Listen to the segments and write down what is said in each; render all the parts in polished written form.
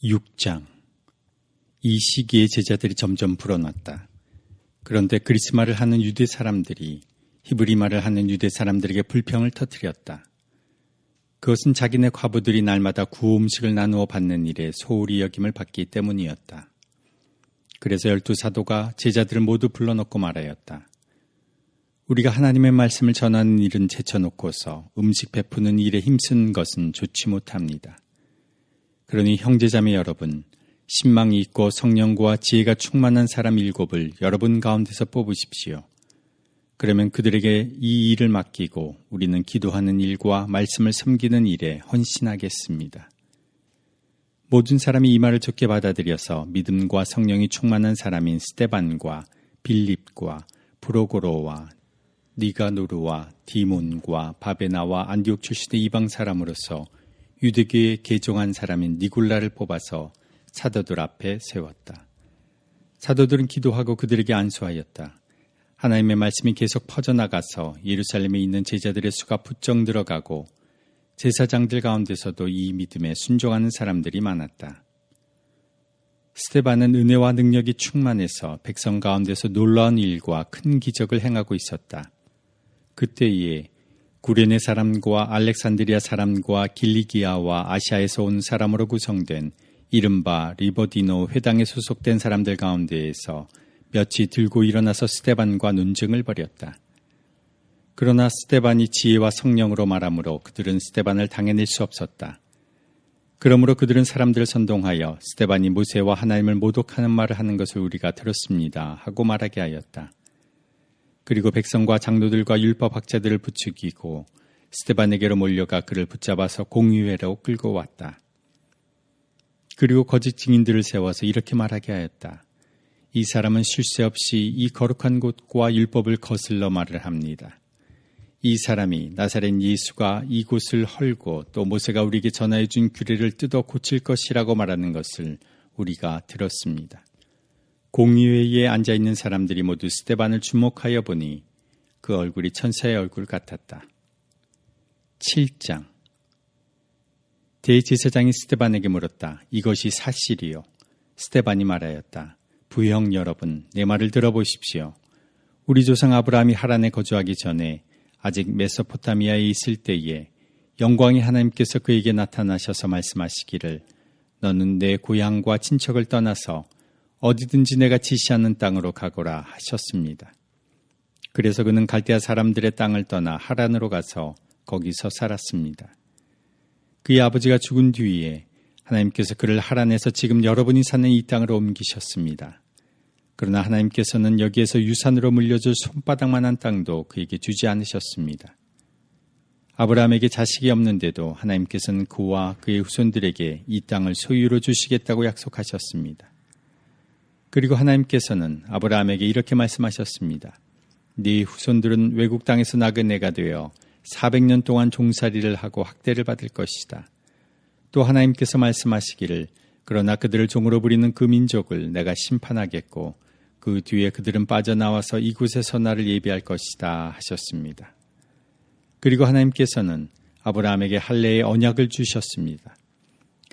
6장. 이 시기에 제자들이 점점 불어났다. 그런데 그리스말을 하는 유대 사람들이 히브리말을 하는 유대 사람들에게 불평을 터뜨렸다. 그것은 자기네 과부들이 날마다 구호 음식을 나누어 받는 일에 소홀히 여김을 받기 때문이었다. 그래서 12사도가 제자들을 모두 불러놓고 말하였다. 우리가 하나님의 말씀을 전하는 일은 제쳐놓고서 음식 베푸는 일에 힘쓴 것은 좋지 못합니다. 그러니 형제자매 여러분, 신망이 있고 성령과 지혜가 충만한 사람 7을 여러분 가운데서 뽑으십시오. 그러면 그들에게 이 일을 맡기고 우리는 기도하는 일과 말씀을 섬기는 일에 헌신하겠습니다. 모든 사람이 이 말을 좋게 받아들여서 믿음과 성령이 충만한 사람인 스데반과 빌립과 프로고로와 니가노르와 디몬과 바베나와 안디옥 출신의 이방 사람으로서 유대교에 개종한 사람인 니굴라를 뽑아서 사도들 앞에 세웠다. 사도들은 기도하고 그들에게 안수하였다. 하나님의 말씀이 계속 퍼져나가서 예루살렘에 있는 제자들의 수가 부쩍 늘어가고 제사장들 가운데서도 이 믿음에 순종하는 사람들이 많았다. 스데반은 은혜와 능력이 충만해서 백성 가운데서 놀라운 일과 큰 기적을 행하고 있었다. 그때에 구레네 사람과 알렉산드리아 사람과 길리기아와 아시아에서 온 사람으로 구성된 이른바 리버디노 회당에 소속된 사람들 가운데에서 몇이 들고 일어나서 스데반과 논쟁을 벌였다. 그러나 스데반이 지혜와 성령으로 말하므로 그들은 스데반을 당해낼 수 없었다. 그러므로 그들은 사람들을 선동하여 스데반이 모세와 하나님을 모독하는 말을 하는 것을 우리가 들었습니다 하고 말하게 하였다. 그리고 백성과 장로들과 율법학자들을 부추기고 스데반에게로 몰려가 그를 붙잡아서 공의회로 끌고 왔다. 그리고 거짓 증인들을 세워서 이렇게 말하게 하였다. 이 사람은 쉴 새 없이 이 거룩한 곳과 율법을 거슬러 말을 합니다. 이 사람이 나사렛 예수가 이곳을 헐고 또 모세가 우리에게 전하여 준 규례를 뜯어 고칠 것이라고 말하는 것을 우리가 들었습니다. 공의회에 앉아있는 사람들이 모두 스데반을 주목하여 보니 그 얼굴이 천사의 얼굴 같았다. 7장. 대제사장이 스데반에게 물었다. 이것이 사실이요. 스데반이 말하였다. 부형 여러분, 내 말을 들어보십시오. 우리 조상 아브라함이 하란에 거주하기 전에 아직 메소포타미아에 있을 때에 영광의 하나님께서 그에게 나타나셔서 말씀하시기를 너는 내 고향과 친척을 떠나서 어디든지 내가 지시하는 땅으로 가거라 하셨습니다. 그래서 그는 갈대아 사람들의 땅을 떠나 하란으로 가서 거기서 살았습니다. 그의 아버지가 죽은 뒤에 하나님께서 그를 하란에서 지금 여러분이 사는 이 땅으로 옮기셨습니다. 그러나 하나님께서는 여기에서 유산으로 물려줄 손바닥만한 땅도 그에게 주지 않으셨습니다. 아브라함에게 자식이 없는데도 하나님께서는 그와 그의 후손들에게 이 땅을 소유로 주시겠다고 약속하셨습니다. 그리고 하나님께서는 아브라함에게 이렇게 말씀하셨습니다. 네 후손들은 외국 땅에서 나그네가 되어 400년 동안 종살이를 하고 학대를 받을 것이다. 또 하나님께서 말씀하시기를 그러나 그들을 종으로 부리는 그 민족을 내가 심판하겠고 그 뒤에 그들은 빠져나와서 이곳에서 나를 예비할 것이다 하셨습니다. 그리고 하나님께서는 아브라함에게 할례의 언약을 주셨습니다.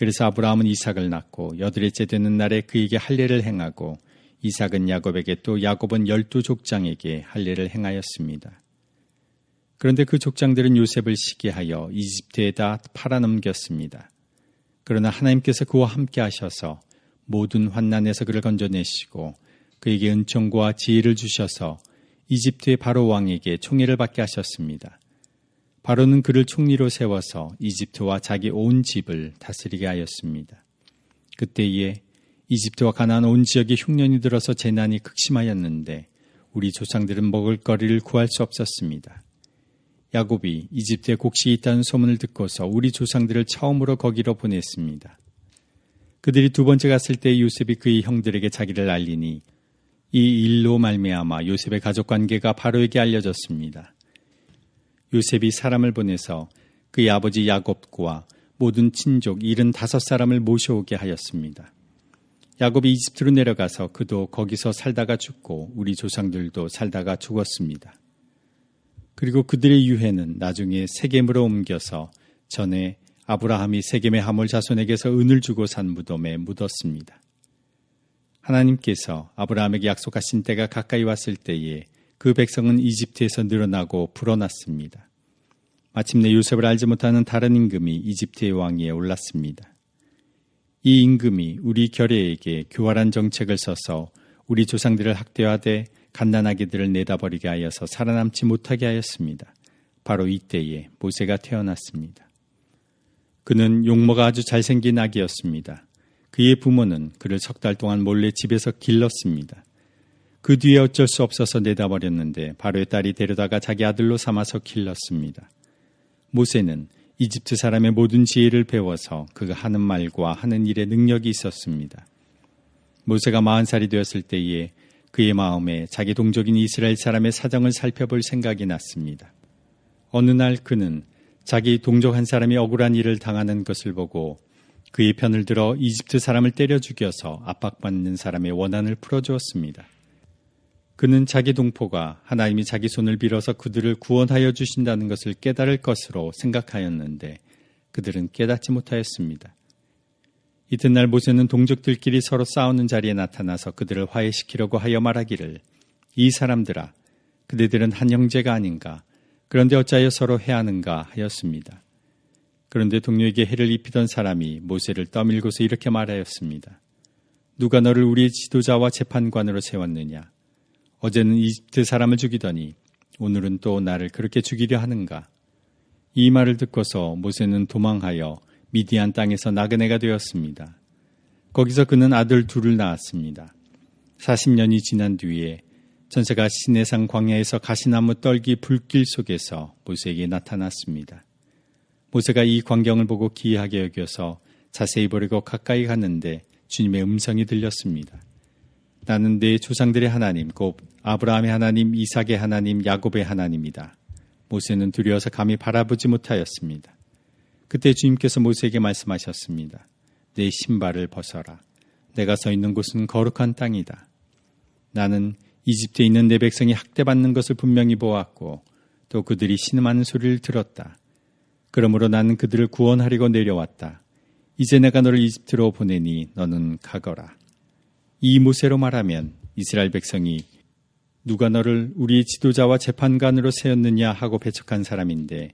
그래서 아브라함은 이삭을 낳고 8일째 되는 날에 그에게 할례를 행하고 이삭은 야곱에게 또 야곱은 12족장에게 할례를 행하였습니다. 그런데 그 족장들은 요셉을 시기하여 이집트에다 팔아넘겼습니다. 그러나 하나님께서 그와 함께 하셔서 모든 환난에서 그를 건져내시고 그에게 은총과 지혜를 주셔서 이집트의 바로 왕에게 총애를 받게 하셨습니다. 바로는 그를 총리로 세워서 이집트와 자기 온 집을 다스리게 하였습니다. 그때에 이집트와 가나안 온 지역에 흉년이 들어서 재난이 극심하였는데 우리 조상들은 먹을 거리를 구할 수 없었습니다. 야곱이 이집트에 곡식이 있다는 소문을 듣고서 우리 조상들을 처음으로 거기로 보냈습니다. 그들이 두 번째 갔을 때 요셉이 그의 형들에게 자기를 알리니 이 일로 말미암아 요셉의 가족관계가 바로에게 알려졌습니다. 요셉이 사람을 보내서 그의 아버지 야곱과 모든 친족 75사람을 모셔오게 하였습니다. 야곱이 이집트로 내려가서 그도 거기서 살다가 죽고 우리 조상들도 살다가 죽었습니다. 그리고 그들의 유해는 나중에 세겜으로 옮겨서 전에 아브라함이 세겜의 하몰 자손에게서 은을 주고 산 무덤에 묻었습니다. 하나님께서 아브라함에게 약속하신 때가 가까이 왔을 때에 그 백성은 이집트에서 늘어나고 불어났습니다. 마침내 요셉을 알지 못하는 다른 임금이 이집트의 왕위에 올랐습니다. 이 임금이 우리 결의에게 교활한 정책을 써서 우리 조상들을 학대하되 갓난아기들을 내다버리게 하여서 살아남지 못하게 하였습니다. 바로 이때에 모세가 태어났습니다. 그는 용모가 아주 잘생긴 아기였습니다. 그의 부모는 그를 3달 동안 몰래 집에서 길렀습니다. 그 뒤에 어쩔 수 없어서 내다버렸는데 바로의 딸이 데려다가 자기 아들로 삼아서 길렀습니다. 모세는 이집트 사람의 모든 지혜를 배워서 그가 하는 말과 하는 일에 능력이 있었습니다. 모세가 40살이 되었을 때에 그의 마음에 자기 동족인 이스라엘 사람의 사정을 살펴볼 생각이 났습니다. 어느 날 그는 자기 동족 한 사람이 억울한 일을 당하는 것을 보고 그의 편을 들어 이집트 사람을 때려 죽여서 압박받는 사람의 원한을 풀어주었습니다. 그는 자기 동포가 하나님이 자기 손을 빌어서 그들을 구원하여 주신다는 것을 깨달을 것으로 생각하였는데 그들은 깨닫지 못하였습니다. 이튿날 모세는 동족들끼리 서로 싸우는 자리에 나타나서 그들을 화해시키려고 하여 말하기를 이 사람들아 그대들은 한 형제가 아닌가 그런데 어찌하여 서로 해하는가 하였습니다. 그런데 동료에게 해를 입히던 사람이 모세를 떠밀고서 이렇게 말하였습니다. 누가 너를 우리의 지도자와 재판관으로 세웠느냐? 어제는 이집트 사람을 죽이더니 오늘은 또 나를 그렇게 죽이려 하는가? 이 말을 듣고서 모세는 도망하여 미디안 땅에서 나그네가 되었습니다. 거기서 그는 아들 2을 낳았습니다. 40년이 지난 뒤에 천사가 시내산 광야에서 가시나무 떨기 불길 속에서 모세에게 나타났습니다. 모세가 이 광경을 보고 기이하게 여겨서 자세히 보려고 가까이 갔는데 주님의 음성이 들렸습니다. 나는 내 조상들의 하나님, 곧 아브라함의 하나님, 이삭의 하나님, 야곱의 하나님이다. 모세는 두려워서 감히 바라보지 못하였습니다. 그때 주님께서 모세에게 말씀하셨습니다. 내 신발을 벗어라. 내가 서 있는 곳은 거룩한 땅이다. 나는 이집트에 있는 내 백성이 학대받는 것을 분명히 보았고 또 그들이 신음하는 소리를 들었다. 그러므로 나는 그들을 구원하려고 내려왔다. 이제 내가 너를 이집트로 보내니 너는 가거라. 이 모세로 말하면 이스라엘 백성이 누가 너를 우리 지도자와 재판관으로 세웠느냐 하고 배척한 사람인데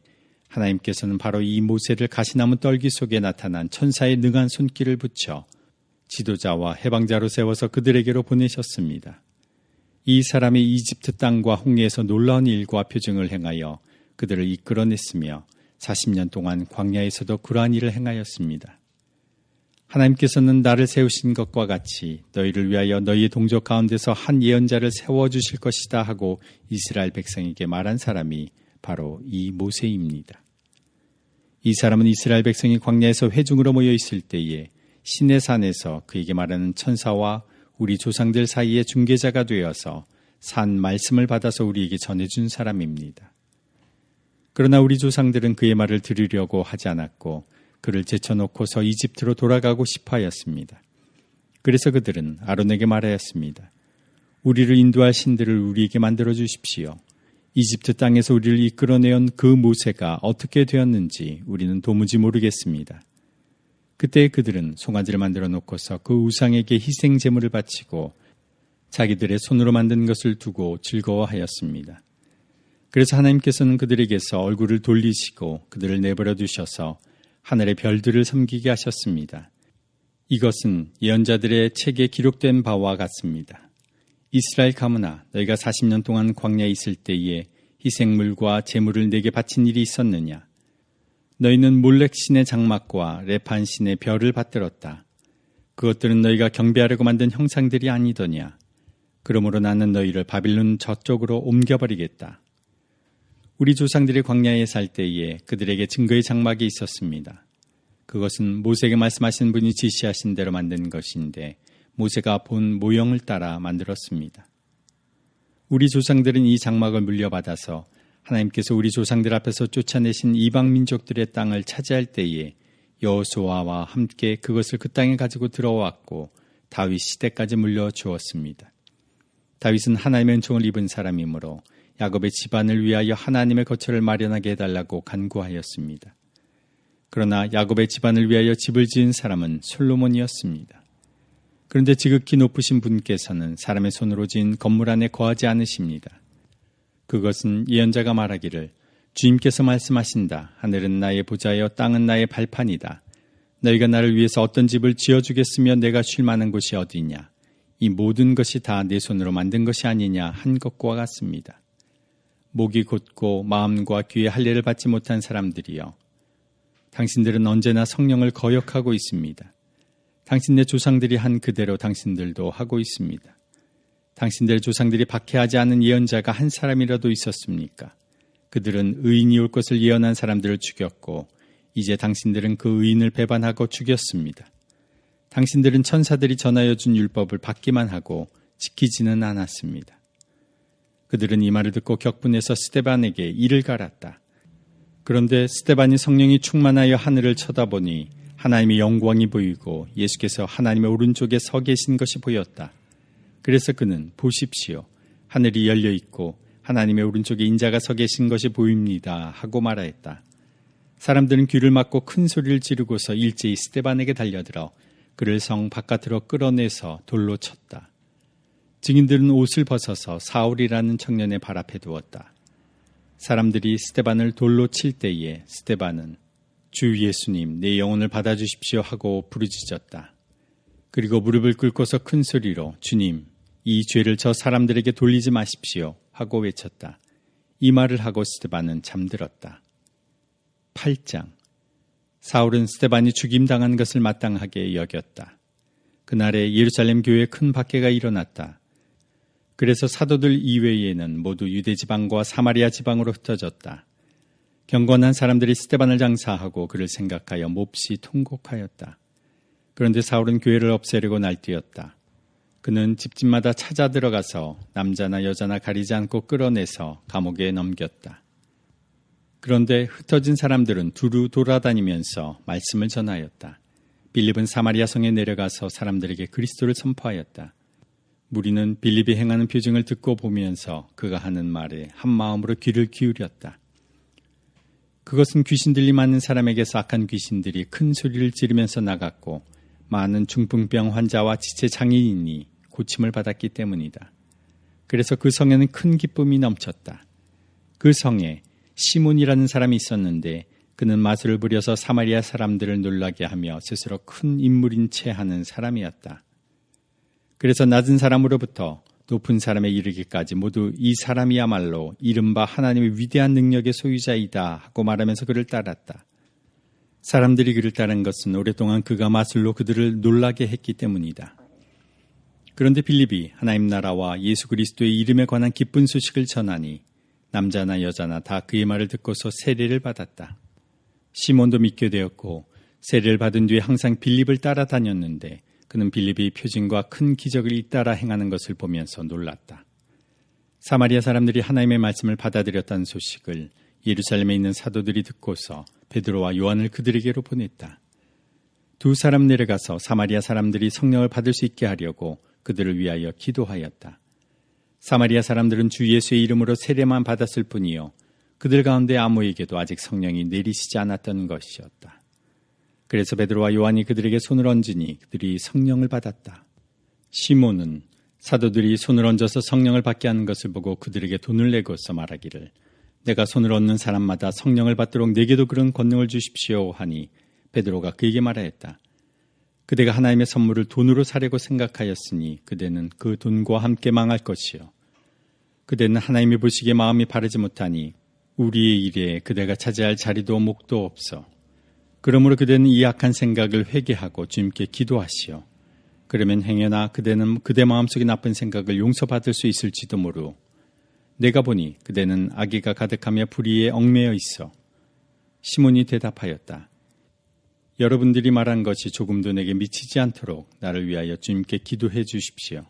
하나님께서는 바로 이 모세를 가시나무 떨기 속에 나타난 천사의 능한 손길을 붙여 지도자와 해방자로 세워서 그들에게로 보내셨습니다. 이 사람이 이집트 땅과 홍해에서 놀라운 일과 표징을 행하여 그들을 이끌어냈으며 40년 동안 광야에서도 그러한 일을 행하였습니다. 하나님께서는 나를 세우신 것과 같이 너희를 위하여 너희의 동족 가운데서 한 예언자를 세워주실 것이다 하고 이스라엘 백성에게 말한 사람이 바로 이 모세입니다. 이 사람은 이스라엘 백성이 광야에서 회중으로 모여 있을 때에 시내산에서 그에게 말하는 천사와 우리 조상들 사이에 중개자가 되어서 산 말씀을 받아서 우리에게 전해준 사람입니다. 그러나 우리 조상들은 그의 말을 들으려고 하지 않았고 그를 제쳐놓고서 이집트로 돌아가고 싶어 하였습니다. 그래서 그들은 아론에게 말하였습니다. 우리를 인도할 신들을 우리에게 만들어 주십시오. 이집트 땅에서 우리를 이끌어내온 그 모세가 어떻게 되었는지 우리는 도무지 모르겠습니다. 그때 그들은 송아지를 만들어 놓고서 그 우상에게 희생 제물을 바치고 자기들의 손으로 만든 것을 두고 즐거워하였습니다. 그래서 하나님께서는 그들에게서 얼굴을 돌리시고 그들을 내버려 두셔서 하늘의 별들을 섬기게 하셨습니다. 이것은 예언자들의 책에 기록된 바와 같습니다. 이스라엘 가문아, 너희가 40년 동안 광야에 있을 때에 희생물과 제물을 내게 바친 일이 있었느냐? 너희는 몰렉 신의 장막과 레판 신의 별을 받들었다. 그것들은 너희가 경배하려고 만든 형상들이 아니더냐? 그러므로 나는 너희를 바빌론 저쪽으로 옮겨버리겠다. 우리 조상들이 광야에 살 때에 그들에게 증거의 장막이 있었습니다. 그것은 모세에게 말씀하신 분이 지시하신 대로 만든 것인데 모세가 본 모형을 따라 만들었습니다. 우리 조상들은 이 장막을 물려받아서 하나님께서 우리 조상들 앞에서 쫓아내신 이방 민족들의 땅을 차지할 때에 여호수아와 함께 그것을 그 땅에 가지고 들어왔고 다윗 시대까지 물려주었습니다. 다윗은 하나님의 은총을 입은 사람이므로 야곱의 집안을 위하여 하나님의 거처를 마련하게 해달라고 간구하였습니다. 그러나 야곱의 집안을 위하여 집을 지은 사람은 솔로몬이었습니다. 그런데 지극히 높으신 분께서는 사람의 손으로 지은 건물 안에 거하지 않으십니다. 그것은 예언자가 말하기를 주님께서 말씀하신다. 하늘은 나의 보좌여 땅은 나의 발판이다. 너희가 나를 위해서 어떤 집을 지어주겠으며 내가 쉴 만한 곳이 어디냐. 이 모든 것이 다 내 손으로 만든 것이 아니냐 한 것과 같습니다. 목이 곧고 마음과 귀에 할례를 받지 못한 사람들이여, 당신들은 언제나 성령을 거역하고 있습니다. 당신네 조상들이 한 그대로 당신들도 하고 있습니다. 당신들의 조상들이 박해하지 않은 예언자가 한 사람이라도 있었습니까? 그들은 의인이 올 것을 예언한 사람들을 죽였고 이제 당신들은 그 의인을 배반하고 죽였습니다. 당신들은 천사들이 전하여 준 율법을 받기만 하고 지키지는 않았습니다. 그들은 이 말을 듣고 격분해서 스데반에게 이를 갈았다. 그런데 스데반이 성령이 충만하여 하늘을 쳐다보니 하나님의 영광이 보이고 예수께서 하나님의 오른쪽에 서 계신 것이 보였다. 그래서 그는 보십시오. 하늘이 열려 있고 하나님의 오른쪽에 인자가 서 계신 것이 보입니다 하고 말하였다. 사람들은 귀를 막고 큰 소리를 지르고서 일제히 스데반에게 달려들어 그를 성 바깥으로 끌어내서 돌로 쳤다. 증인들은 옷을 벗어서 사울이라는 청년의 발 앞에 두었다. 사람들이 스데반을 돌로 칠 때에 스데반은 주 예수님 내 영혼을 받아주십시오 하고 부르짖었다. 그리고 무릎을 꿇고서 큰 소리로 주님 이 죄를 저 사람들에게 돌리지 마십시오 하고 외쳤다. 이 말을 하고 스데반은 잠들었다. 8장. 사울은 스데반이 죽임당한 것을 마땅하게 여겼다. 그날에 예루살렘 교회에 큰 박해가 일어났다. 그래서 사도들 이외에는 모두 유대 지방과 사마리아 지방으로 흩어졌다. 경건한 사람들이 스데반을 장사하고 그를 생각하여 몹시 통곡하였다. 그런데 사울은 교회를 없애려고 날뛰었다. 그는 집집마다 찾아 들어가서 남자나 여자나 가리지 않고 끌어내서 감옥에 넘겼다. 그런데 흩어진 사람들은 두루 돌아다니면서 말씀을 전하였다. 빌립은 사마리아 성에 내려가서 사람들에게 그리스도를 선포하였다. 무리는 빌립이 행하는 표징을 듣고 보면서 그가 하는 말에 한 마음으로 귀를 기울였다. 그것은 귀신 들림 많은 사람에게서 악한 귀신들이 큰 소리를 지르면서 나갔고 많은 중풍병 환자와 지체 장애인이 고침을 받았기 때문이다. 그래서 그 성에는 큰 기쁨이 넘쳤다. 그 성에 시몬이라는 사람이 있었는데 그는 마술을 부려서 사마리아 사람들을 놀라게 하며 스스로 큰 인물인 채 하는 사람이었다. 그래서 낮은 사람으로부터 높은 사람에 이르기까지 모두 이 사람이야말로 이른바 하나님의 위대한 능력의 소유자이다 하고 말하면서 그를 따랐다. 사람들이 그를 따른 것은 오랫동안 그가 마술로 그들을 놀라게 했기 때문이다. 그런데 빌립이 하나님 나라와 예수 그리스도의 이름에 관한 기쁜 소식을 전하니 남자나 여자나 다 그의 말을 듣고서 세례를 받았다. 시몬도 믿게 되었고 세례를 받은 뒤에 항상 빌립을 따라다녔는데 그는 빌립이 표징과 큰 기적을 잇따라 행하는 것을 보면서 놀랐다. 사마리아 사람들이 하나님의 말씀을 받아들였다는 소식을 예루살렘에 있는 사도들이 듣고서 베드로와 요한을 그들에게로 보냈다. 두 사람 내려가서 사마리아 사람들이 성령을 받을 수 있게 하려고 그들을 위하여 기도하였다. 사마리아 사람들은 주 예수의 이름으로 세례만 받았을 뿐이요 그들 가운데 아무에게도 아직 성령이 내리시지 않았던 것이었다. 그래서 베드로와 요한이 그들에게 손을 얹으니 그들이 성령을 받았다. 시몬은 사도들이 손을 얹어서 성령을 받게 하는 것을 보고 그들에게 돈을 내고서 말하기를 내가 손을 얹는 사람마다 성령을 받도록 내게도 그런 권능을 주십시오 하니 베드로가 그에게 말하였다. 그대가 하나님의 선물을 돈으로 사려고 생각하였으니 그대는 그 돈과 함께 망할 것이요. 그대는 하나님이 보시기에 마음이 바르지 못하니 우리의 일에 그대가 차지할 자리도 목도 없어. 그러므로 그대는 이 악한 생각을 회개하고 주님께 기도하시오. 그러면 행여나 그대는 그대 마음속에 나쁜 생각을 용서받을 수 있을지도 모르오. 내가 보니 그대는 악의가 가득하며 불의에 얽매여 있어. 시몬이 대답하였다. 여러분들이 말한 것이 조금도 내게 미치지 않도록 나를 위하여 주님께 기도해 주십시오.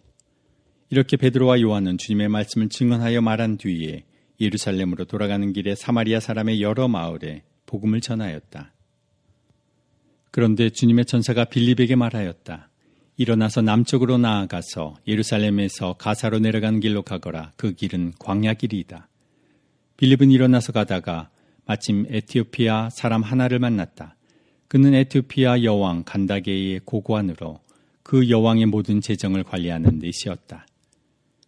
이렇게 베드로와 요한은 주님의 말씀을 증언하여 말한 뒤에 예루살렘으로 돌아가는 길에 사마리아 사람의 여러 마을에 복음을 전하였다. 그런데 주님의 천사가 빌립에게 말하였다. 일어나서 남쪽으로 나아가서 예루살렘에서 가사로 내려가는 길로 가거라. 그 길은 광야 길이다. 빌립은 일어나서 가다가 마침 에티오피아 사람 하나를 만났다. 그는 에티오피아 여왕 간다게의 고관으로 그 여왕의 모든 재정을 관리하는 넷이었다.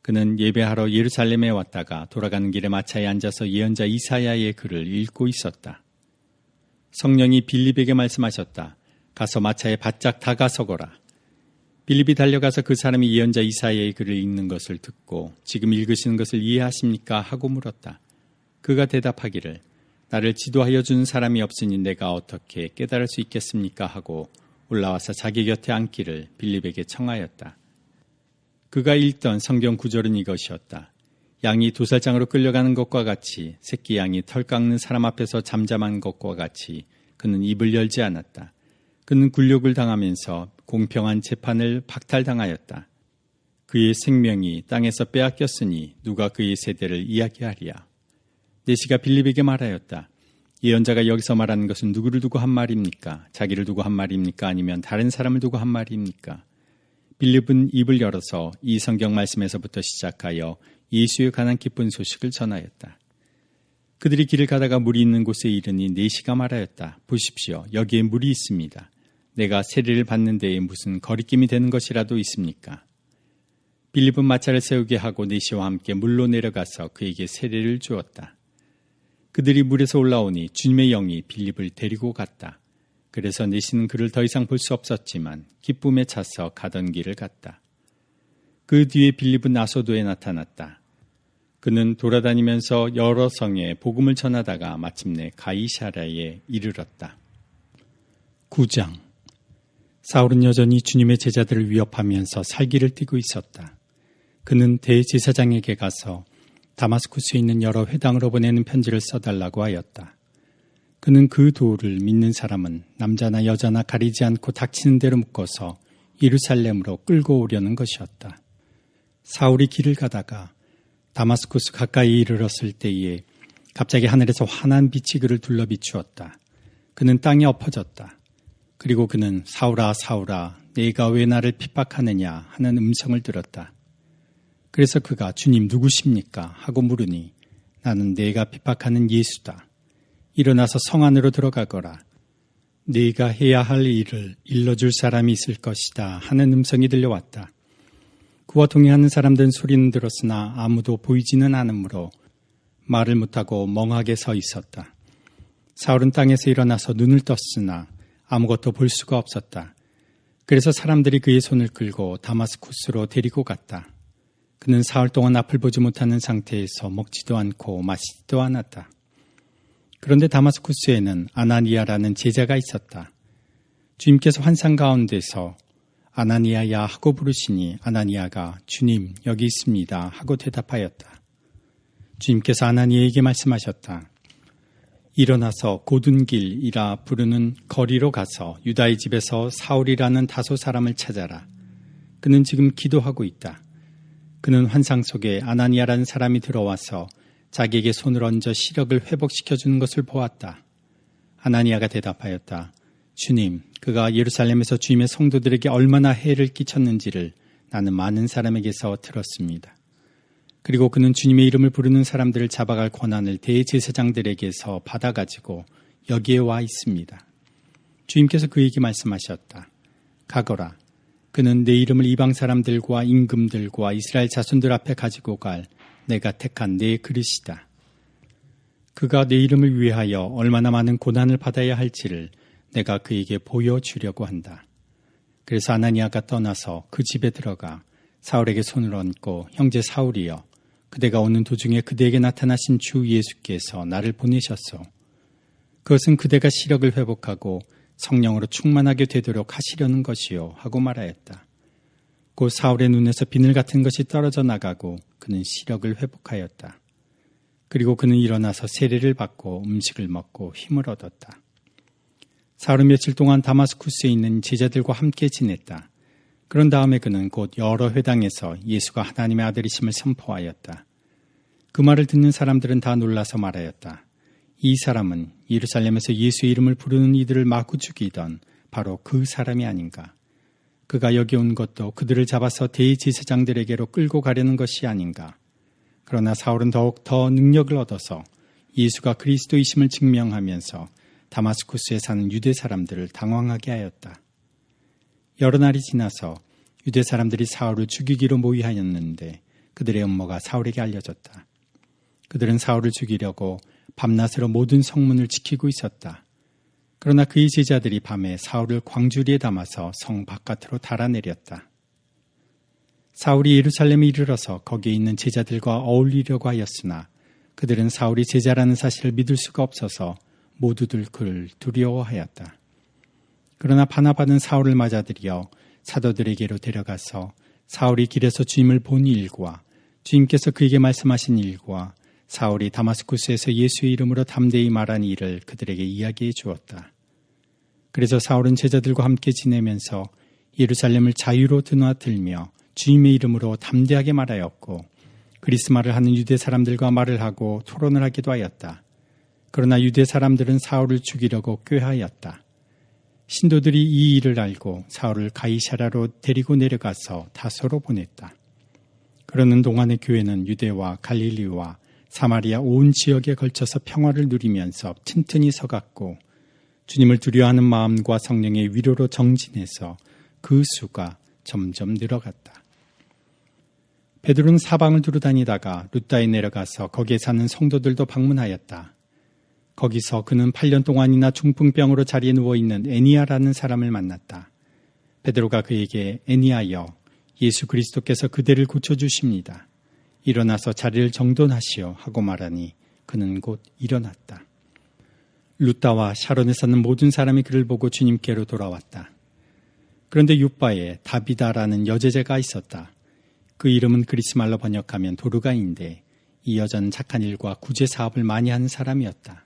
그는 예배하러 예루살렘에 왔다가 돌아가는 길에 마차에 앉아서 예언자 이사야의 글을 읽고 있었다. 성령이 빌립에게 말씀하셨다. 가서 마차에 바짝 다가서거라. 빌립이 달려가서 그 사람이 예언자 이사야의 글을 읽는 것을 듣고 지금 읽으시는 것을 이해하십니까? 하고 물었다. 그가 대답하기를 나를 지도하여 주는 사람이 없으니 내가 어떻게 깨달을 수 있겠습니까? 하고 올라와서 자기 곁에 앉기를 빌립에게 청하였다. 그가 읽던 성경 구절은 이것이었다. 양이 도살장으로 끌려가는 것과 같이 새끼 양이 털 깎는 사람 앞에서 잠잠한 것과 같이 그는 입을 열지 않았다. 그는 굴욕을 당하면서 공평한 재판을 박탈당하였다. 그의 생명이 땅에서 빼앗겼으니 누가 그의 세대를 이야기하리야. 내시가 빌립에게 말하였다. 예언자가 여기서 말하는 것은 누구를 두고 한 말입니까? 자기를 두고 한 말입니까? 아니면 다른 사람을 두고 한 말입니까? 빌립은 입을 열어서 이 성경 말씀에서부터 시작하여 예수에 관한 기쁜 소식을 전하였다. 그들이 길을 가다가 물이 있는 곳에 이르니 내시가 말하였다. 보십시오. 여기에 물이 있습니다. 내가 세례를 받는 데에 무슨 거리낌이 되는 것이라도 있습니까? 빌립은 마차를 세우게 하고 내시와 함께 물로 내려가서 그에게 세례를 주었다. 그들이 물에서 올라오니 주님의 영이 빌립을 데리고 갔다. 그래서 내시는 그를 더 이상 볼 수 없었지만 기쁨에 차서 가던 길을 갔다. 그 뒤에 빌립은 아소도에 나타났다. 그는 돌아다니면서 여러 성에 복음을 전하다가 마침내 가이사랴에 이르렀다. 9장. 사울은 여전히 주님의 제자들을 위협하면서 살기를 띠고 있었다. 그는 대제사장에게 가서 다마스쿠스에 있는 여러 회당으로 보내는 편지를 써달라고 하였다. 그는 그 도를 믿는 사람은 남자나 여자나 가리지 않고 닥치는 대로 묶어서 예루살렘으로 끌고 오려는 것이었다. 사울이 길을 가다가 다마스쿠스 가까이 이르렀을 때에 갑자기 하늘에서 환한 빛이 그를 둘러 비추었다. 그는 땅에 엎어졌다. 그리고 그는 사울아 사울아 내가 왜 나를 핍박하느냐 하는 음성을 들었다. 그래서 그가 주님 누구십니까? 하고 물으니 나는 내가 핍박하는 예수다. 일어나서 성 안으로 들어가거라. 네가 해야 할 일을 일러줄 사람이 있을 것이다 하는 음성이 들려왔다. 그와 동행하는 사람들은 소리는 들었으나 아무도 보이지는 않으므로 말을 못하고 멍하게 서 있었다. 사울은 땅에서 일어나서 눈을 떴으나 아무것도 볼 수가 없었다. 그래서 사람들이 그의 손을 끌고 다마스쿠스로 데리고 갔다. 그는 사흘 동안 앞을 보지 못하는 상태에서 먹지도 않고 마시지도 않았다. 그런데 다마스쿠스에는 아나니아라는 제자가 있었다. 주님께서 환상 가운데서 아나니아야 하고 부르시니 아나니아가 주님 여기 있습니다 하고 대답하였다. 주님께서 아나니아에게 말씀하셨다. 일어나서 고든 길이라 부르는 거리로 가서 유다의 집에서 사울이라는 다소 사람을 찾아라. 그는 지금 기도하고 있다. 그는 환상 속에 아나니아라는 사람이 들어와서 자기에게 손을 얹어 시력을 회복시켜주는 것을 보았다. 아나니아가 대답하였다. 주님, 그가 예루살렘에서 주님의 성도들에게 얼마나 해를 끼쳤는지를 나는 많은 사람에게서 들었습니다. 그리고 그는 주님의 이름을 부르는 사람들을 잡아갈 권한을 대제사장들에게서 받아가지고 여기에 와 있습니다. 주님께서 그에게 말씀하셨다. 가거라. 그는 내 이름을 이방 사람들과 임금들과 이스라엘 자손들 앞에 가지고 갈 내가 택한 내 그릇이다. 그가 내 이름을 위하여 얼마나 많은 고난을 받아야 할지를 내가 그에게 보여주려고 한다. 그래서 아나니아가 떠나서 그 집에 들어가 사울에게 손을 얹고 형제 사울이여 그대가 오는 도중에 그대에게 나타나신 주 예수께서 나를 보내셨소. 그것은 그대가 시력을 회복하고 성령으로 충만하게 되도록 하시려는 것이요 하고 말하였다. 곧 사울의 눈에서 비늘 같은 것이 떨어져 나가고 그는 시력을 회복하였다. 그리고 그는 일어나서 세례를 받고 음식을 먹고 힘을 얻었다. 사울은 며칠 동안 다마스쿠스에 있는 제자들과 함께 지냈다. 그런 다음에 그는 곧 여러 회당에서 예수가 하나님의 아들이심을 선포하였다. 그 말을 듣는 사람들은 다 놀라서 말하였다. 이 사람은 예루살렘에서 예수의 이름을 부르는 이들을 마구 죽이던 바로 그 사람이 아닌가. 그가 여기 온 것도 그들을 잡아서 대제사장들에게로 끌고 가려는 것이 아닌가. 그러나 사울은 더욱 더 능력을 얻어서 예수가 그리스도이심을 증명하면서 다마스쿠스에 사는 유대 사람들을 당황하게 하였다. 여러 날이 지나서 유대 사람들이 사울을 죽이기로 모의하였는데 그들의 음모가 사울에게 알려졌다. 그들은 사울을 죽이려고 밤낮으로 모든 성문을 지키고 있었다. 그러나 그의 제자들이 밤에 사울을 광주리에 담아서 성 바깥으로 달아내렸다. 사울이 예루살렘에 이르러서 거기에 있는 제자들과 어울리려고 하였으나 그들은 사울이 제자라는 사실을 믿을 수가 없어서 모두들 그를 두려워하였다. 그러나 바나바는 사울을 맞아들여 사도들에게로 데려가서 사울이 길에서 주님을 본 일과 주님께서 그에게 말씀하신 일과 사울이 다마스쿠스에서 예수의 이름으로 담대히 말한 일을 그들에게 이야기해 주었다. 그래서 사울은 제자들과 함께 지내면서 예루살렘을 자유로 드나들며 주님의 이름으로 담대하게 말하였고 그리스말을 하는 유대 사람들과 말을 하고 토론을 하기도 하였다. 그러나 유대 사람들은 사울을 죽이려고 꾀하였다. 신도들이 이 일을 알고 사울을 가이사랴로 데리고 내려가서 다소로 보냈다. 그러는 동안의 교회는 유대와 갈릴리와 사마리아 온 지역에 걸쳐서 평화를 누리면서 튼튼히 서갔고 주님을 두려워하는 마음과 성령의 위로로 정진해서 그 수가 점점 늘어갔다. 베드로는 사방을 두루다니다가 루다에 내려가서 거기에 사는 성도들도 방문하였다. 거기서 그는 8년 동안이나 중풍병으로 자리에 누워있는 애니아라는 사람을 만났다. 베드로가 그에게 애니아여 예수 그리스도께서 그대를 고쳐주십니다. 일어나서 자리를 정돈하시오 하고 말하니 그는 곧 일어났다. 루다와 샤론에 사는 모든 사람이 그를 보고 주님께로 돌아왔다. 그런데 요바에 다비다라는 여제자가 있었다. 그 이름은 그리스말로 번역하면 도르가인데 이 여자는 착한 일과 구제 사업을 많이 하는 사람이었다.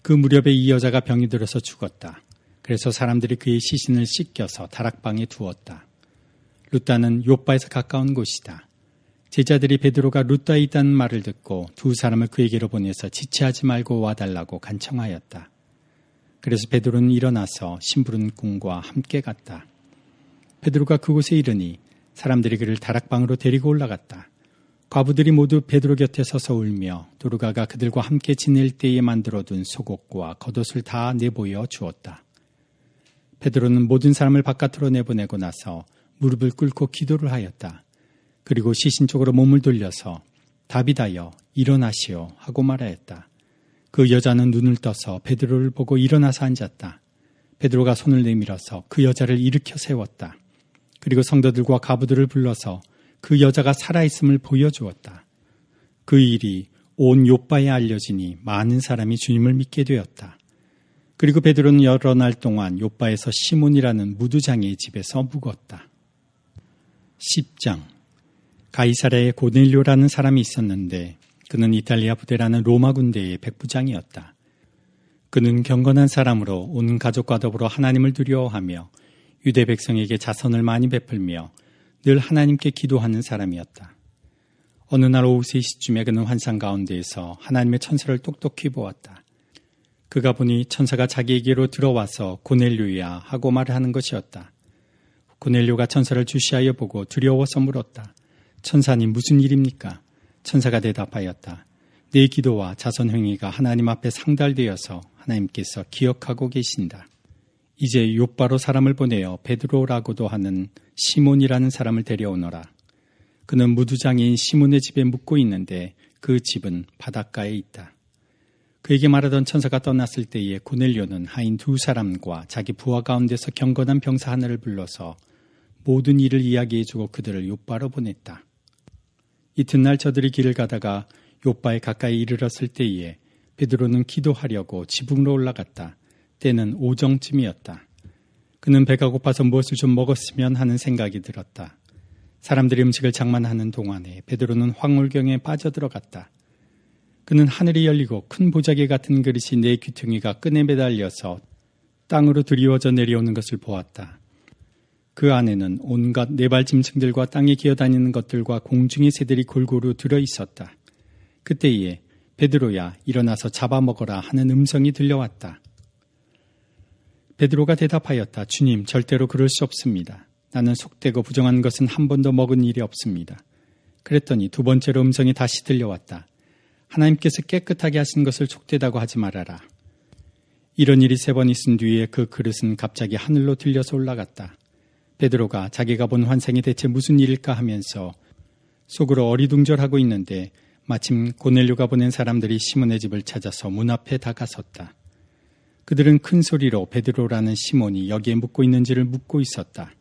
그 무렵에 이 여자가 병이 들어서 죽었다. 그래서 사람들이 그의 시신을 씻겨서 다락방에 두었다. 루다는 요바에서 가까운 곳이다. 제자들이 베드로가 루다에 있다는 말을 듣고 두 사람을 그에게로 보내서 지체하지 말고 와달라고 간청하였다. 그래서 베드로는 일어나서 심부른 궁과 함께 갔다. 베드로가 그곳에 이르니 사람들이 그를 다락방으로 데리고 올라갔다. 과부들이 모두 베드로 곁에 서서 울며 도르가가 그들과 함께 지낼 때에 만들어둔 속옷과 겉옷을 다 내보여 주었다. 베드로는 모든 사람을 바깥으로 내보내고 나서 무릎을 꿇고 기도를 하였다. 그리고 시신 쪽으로 몸을 돌려서 다비다여 일어나시오 하고 말하였다. 그 여자는 눈을 떠서 베드로를 보고 일어나서 앉았다. 베드로가 손을 내밀어서 그 여자를 일으켜 세웠다. 그리고 성도들과 가부들을 불러서 그 여자가 살아있음을 보여주었다. 그 일이 온 요바에 알려지니 많은 사람이 주님을 믿게 되었다. 그리고 베드로는 여러 날 동안 요바에서 시몬이라는 무두장의 집에서 묵었다. 10장 가이사랴에 고넬료라는 사람이 있었는데 그는 이탈리아 부대라는 로마 군대의 백부장이었다. 그는 경건한 사람으로 온 가족과 더불어 하나님을 두려워하며 유대 백성에게 자선을 많이 베풀며 늘 하나님께 기도하는 사람이었다. 어느 날 오후 3시쯤에 그는 환상 가운데에서 하나님의 천사를 똑똑히 보았다. 그가 보니 천사가 자기에게로 들어와서 고넬료야 하고 말하는 것이었다. 고넬료가 천사를 주시하여 보고 두려워서 물었다. 천사님 무슨 일입니까? 천사가 대답하였다. 내 기도와 자선 행위가 하나님 앞에 상달되어서 하나님께서 기억하고 계신다. 이제 요바로 사람을 보내어 베드로라고도 하는 시몬이라는 사람을 데려오너라. 그는 무두장인 시몬의 집에 묵고 있는데 그 집은 바닷가에 있다. 그에게 말하던 천사가 떠났을 때에 고넬료는 하인 2사람과 자기 부하 가운데서 경건한 병사 하나를 불러서 모든 일을 이야기해주고 그들을 요바로 보냈다. 이튿날 저들이 길을 가다가 요바에 가까이 이르렀을 때에 베드로는 기도하려고 지붕으로 올라갔다. 때는 오정쯤이었다. 그는 배가 고파서 무엇을 좀 먹었으면 하는 생각이 들었다. 사람들이 음식을 장만하는 동안에 베드로는 황홀경에 빠져들어갔다. 그는 하늘이 열리고 큰 보자기 같은 그릇이 네 귀퉁이가 끈에 매달려서 땅으로 드리워져 내려오는 것을 보았다. 그 안에는 온갖 네발 짐승들과 땅에 기어다니는 것들과 공중의 새들이 골고루 들어있었다. 그때에 베드로야 일어나서 잡아먹어라 하는 음성이 들려왔다. 베드로가 대답하였다. 주님 절대로 그럴 수 없습니다. 나는 속되고 부정한 것은 한 번도 먹은 일이 없습니다. 그랬더니 2번째로 음성이 다시 들려왔다. 하나님께서 깨끗하게 하신 것을 속되다고 하지 말아라. 이런 일이 3번 있은 뒤에 그 그릇은 갑자기 하늘로 들려서 올라갔다. 베드로가 자기가 본 환상이 대체 무슨 일일까 하면서 속으로 어리둥절하고 있는데 마침 고넬료가 보낸 사람들이 시몬의 집을 찾아서 문 앞에 다가섰다. 그들은 큰 소리로 베드로라는 시몬이 여기에 묵고 있는지를 묻고 있었다.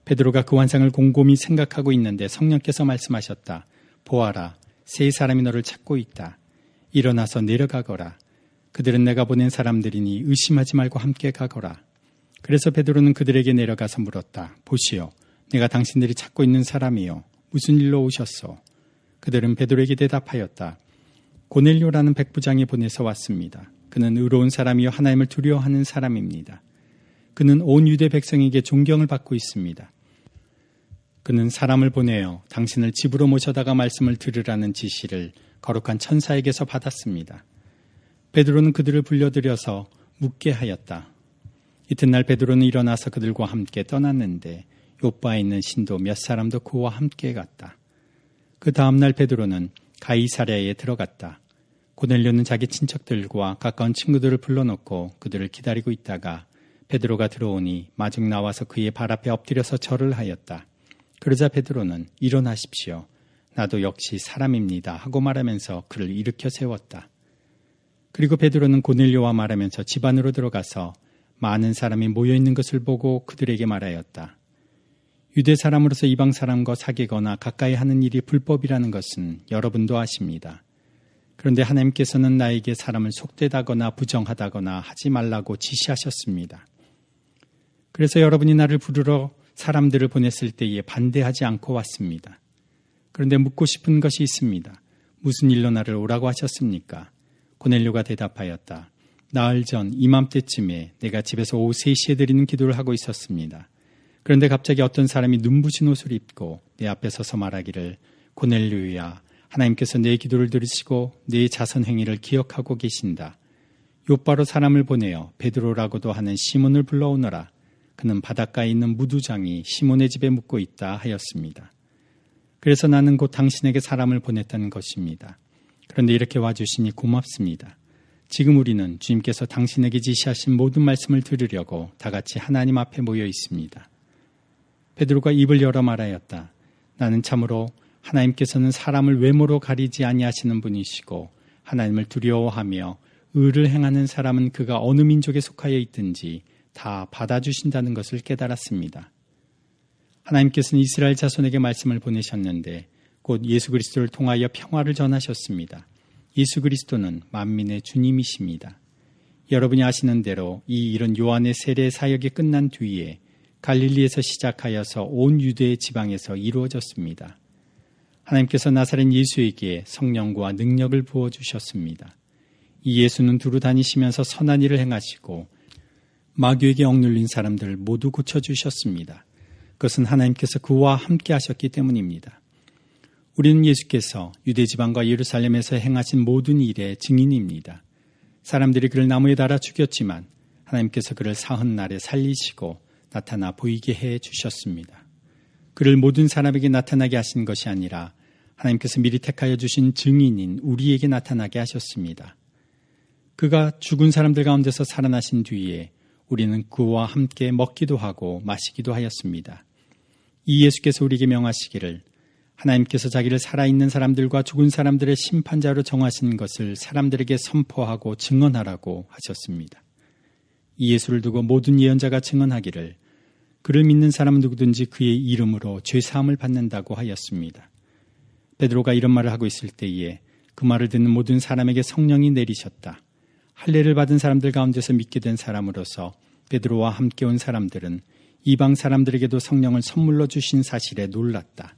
베드로가 그 환상을 곰곰이 생각하고 있는데 성령께서 말씀하셨다. 보아라, 3사람이 너를 찾고 있다. 일어나서 내려가거라. 그들은 내가 보낸 사람들이니 의심하지 말고 함께 가거라. 그래서 베드로는 그들에게 내려가서 물었다. 보시오, 내가 당신들이 찾고 있는 사람이요. 무슨 일로 오셨소? 그들은 베드로에게 대답하였다. 고넬료라는 백부장이 보내서 왔습니다. 그는 의로운 사람이요 하나님을 두려워하는 사람입니다. 그는 온 유대 백성에게 존경을 받고 있습니다. 그는 사람을 보내어 당신을 집으로 모셔다가 말씀을 들으라는 지시를 거룩한 천사에게서 받았습니다. 베드로는 그들을 불러들여서 묻게 하였다. 이튿날 베드로는 일어나서 그들과 함께 떠났는데 요바에 있는 신도 몇 사람도 그와 함께 갔다. 그 다음날 베드로는 가이사랴에 들어갔다. 고넬료는 자기 친척들과 가까운 친구들을 불러놓고 그들을 기다리고 있다가 베드로가 들어오니 마중 나와서 그의 발 앞에 엎드려서 절을 하였다. 그러자 베드로는 일어나십시오. 나도 역시 사람입니다 하고 말하면서 그를 일으켜 세웠다. 그리고 베드로는 고넬료와 말하면서 집 안으로 들어가서 많은 사람이 모여있는 것을 보고 그들에게 말하였다. 유대 사람으로서 이방 사람과 사귀거나 가까이 하는 일이 불법이라는 것은 여러분도 아십니다. 그런데 하나님께서는 나에게 사람을 속되다거나 부정하다거나 하지 말라고 지시하셨습니다. 그래서 여러분이 나를 부르러 사람들을 보냈을 때에 반대하지 않고 왔습니다. 그런데 묻고 싶은 것이 있습니다. 무슨 일로 나를 오라고 하셨습니까? 고넬료가 대답하였다. 나흘 전 이맘때쯤에 내가 집에서 오후 3시에 드리는 기도를 하고 있었습니다. 그런데 갑자기 어떤 사람이 눈부신 옷을 입고 내 앞에 서서 말하기를 고넬료야, 하나님께서 내 기도를 들으시고 내 자선 행위를 기억하고 계신다. 요바로 사람을 보내어 베드로라고도 하는 시몬을 불러오너라. 그는 바닷가에 있는 무두장이 시몬의 집에 묵고 있다 하였습니다. 그래서 나는 곧 당신에게 사람을 보냈다는 것입니다. 그런데 이렇게 와주시니 고맙습니다. 지금 우리는 주님께서 당신에게 지시하신 모든 말씀을 들으려고 다 같이 하나님 앞에 모여 있습니다. 베드로가 입을 열어 말하였다. 나는 참으로 하나님께서는 사람을 외모로 가리지 아니하시는 분이시고 하나님을 두려워하며 의를 행하는 사람은 그가 어느 민족에 속하여 있든지 다 받아주신다는 것을 깨달았습니다. 하나님께서는 이스라엘 자손에게 말씀을 보내셨는데 곧 예수 그리스도를 통하여 평화를 전하셨습니다. 예수 그리스도는 만민의 주님이십니다. 여러분이 아시는 대로 이 일은 요한의 세례 사역이 끝난 뒤에 갈릴리에서 시작하여서 온 유대 지방에서 이루어졌습니다. 하나님께서 나사렛 예수에게 성령과 능력을 부어주셨습니다. 이 예수는 두루 다니시면서 선한 일을 행하시고 마귀에게 억눌린 사람들을 모두 고쳐주셨습니다. 그것은 하나님께서 그와 함께 하셨기 때문입니다. 우리는 예수께서 유대지방과 예루살렘에서 행하신 모든 일의 증인입니다. 사람들이 그를 나무에 달아 죽였지만 하나님께서 그를 사흔날에 살리시고 나타나 보이게 해 주셨습니다. 그를 모든 사람에게 나타나게 하신 것이 아니라 하나님께서 미리 택하여 주신 증인인 우리에게 나타나게 하셨습니다. 그가 죽은 사람들 가운데서 살아나신 뒤에 우리는 그와 함께 먹기도 하고 마시기도 하였습니다. 이 예수께서 우리에게 명하시기를 하나님께서 자기를 살아있는 사람들과 죽은 사람들의 심판자로 정하신 것을 사람들에게 선포하고 증언하라고 하셨습니다. 이 예수를 두고 모든 예언자가 증언하기를 그를 믿는 사람은 누구든지 그의 이름으로 죄사함을 받는다고 하였습니다. 베드로가 이런 말을 하고 있을 때에 그 말을 듣는 모든 사람에게 성령이 내리셨다. 할례를 받은 사람들 가운데서 믿게 된 사람으로서 베드로와 함께 온 사람들은 이방 사람들에게도 성령을 선물로 주신 사실에 놀랐다.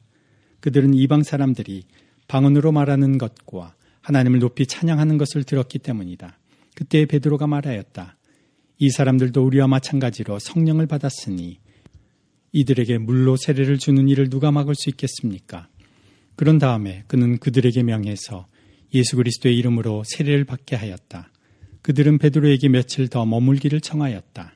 그들은 이방 사람들이 방언으로 말하는 것과 하나님을 높이 찬양하는 것을 들었기 때문이다. 그때 베드로가 말하였다. 이 사람들도 우리와 마찬가지로 성령을 받았으니 이들에게 물로 세례를 주는 일을 누가 막을 수 있겠습니까? 그런 다음에 그는 그들에게 명해서 예수 그리스도의 이름으로 세례를 받게 하였다. 그들은 베드로에게 며칠 더 머물기를 청하였다.